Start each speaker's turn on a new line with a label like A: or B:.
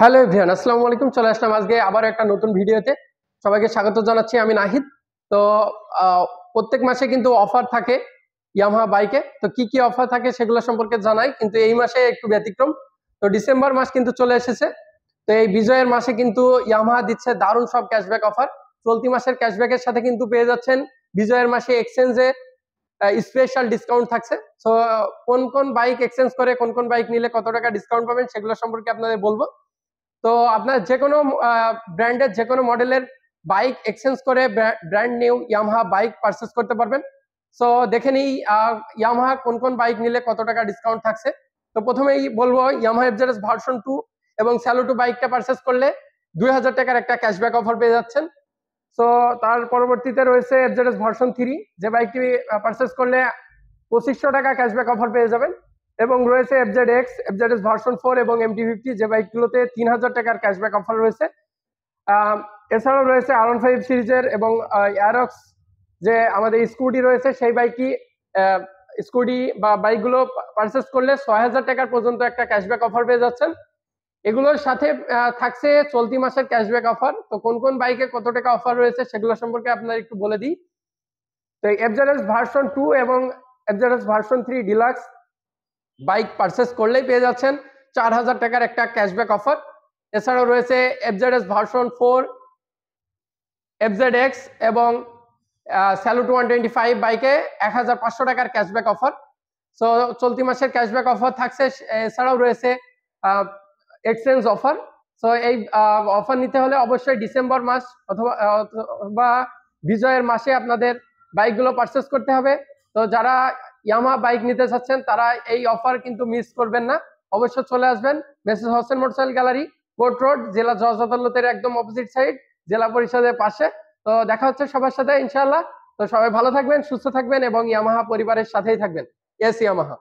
A: Hello everyone, আসসালামু আলাইকুম। চলে আসলাম আজকে আবার একটা নতুন ভিডিওতে। সবাইকে স্বাগত জানাচ্ছি। আমি নাহিদ। তো প্রত্যেক মাসে কিন্তু অফার থাকে ইয়ামাহা বাইকে। তো কি কি অফার থাকে সেগুলো সম্পর্কে জানাই, কিন্তু এই মাসে একটু ব্যতিক্রম। তো ডিসেম্বর মাস কিন্তু চলে এসেছে। তো এই বিজয়ের মাসে কিন্তু ইয়ামাহা দিচ্ছে দারুণ সব ক্যাশব্যাক অফার। চলতি মাসের ক্যাশব্যাকের সাথে কিন্তু পেয়ে যাচ্ছেন বিজয়ের মাসে এক্সচেঞ্জে স্পেশাল ডিসকাউন্ট থাকছে। সো কোন কোন বাইক এক্সচেঞ্জ করে কোন কোন বাইক নিলে কত টাকা ডিসকাউন্ট পাবেন সেগুলো সম্পর্কে আপনাদের বলবো। তো আপনার যে কোনো ব্র্যান্ডের যে কোনো মডেলের বাইক এক্সচেঞ্জ করে brand new Yamaha bike purchase করতে পারবেন। সো দেখে নিই ইয়ামাহা কোন কোন বাইক নিলে কত টাকা ডিসকাউন্ট থাকছে। তো প্রথমেই বলবো ইয়ামাহা এফজেডএস ভার্সন 2 এবং স্যালুটো বাইকটা পারচেস করলে 2000 টাকার একটা ক্যাশব্যাক অফার পেয়ে যাচ্ছেন। সো তার পরবর্তীতে রয়েছে এফজেডএস ভার্সন 3, যে বাইকটি পারচেস করলে 2500 টাকা ক্যাশব্যাক অফার পেয়ে যাবেন। এবং রয়েছে এফজেডএক্স, এফজেডএস ভার্সন 4 এবং MT50, যে বাইকগুলোতে 3000 টাকার ক্যাশব্যাক অফার রয়েছে। এছাড়াও রয়েছে R15 সিরিজের এবং অ্যারক্স, যে আমাদের স্কুটি রয়েছে, সেই বাইকটি স্কুটি বা বাইকগুলো পারচেস করলে 6000 টাকার পর্যন্ত একটা ক্যাশব্যাক অফার পেয়ে যাচ্ছেন। এগুলোর সাথে থাকছে চলতি মাসের ক্যাশব্যাক অফার। তো কোন কোন বাইকে কত টাকা অফার রয়েছে সেগুলো সম্পর্কে আপনার একটু বলে দিই। তো এফজেডএস ভার্সন 2 এবং FZS version 3 deluxe bike purchase করলেই পেয়ে যাচ্ছেন 4000 টাকার একটা ক্যাশব্যাক অফার। এছাড়াও রয়েছে এফজেডএস ভার্সন 4, এফজেডএক্স এবং স্যালুট 125 বাইকে 1500 টাকার ক্যাশব্যাক অফার। সো চলতি মাসের ক্যাশব্যাক অফার থাকছে। এছাড়াও রয়েছে এক্সচেঞ্জ অফার। সো এই অফার নিতে হলে অবশ্যই ডিসেম্বর মাস অথবা বিজয়ের মাসে আপনাদের বাইকগুলো পারচেস করতে হবে। তো যারা ইয়ামাহা বাইক নিতে চাচ্ছেন তারা এই অফার কিন্তু মিস করবেন না, অবশ্যই চলে আসবেন message Hossain motorcycle gallery, court road, জেলা জজ আদালতের একদম অপোজিট সাইড, জেলা পরিষদের পাশে। তো দেখা হচ্ছে সবার সাথে ইনশাআল্লাহ। তো সবাই ভালো থাকবেন, সুস্থ থাকবেন এবং ইয়ামাহা পরিবারের সাথেই থাকবেন। S Yamaha.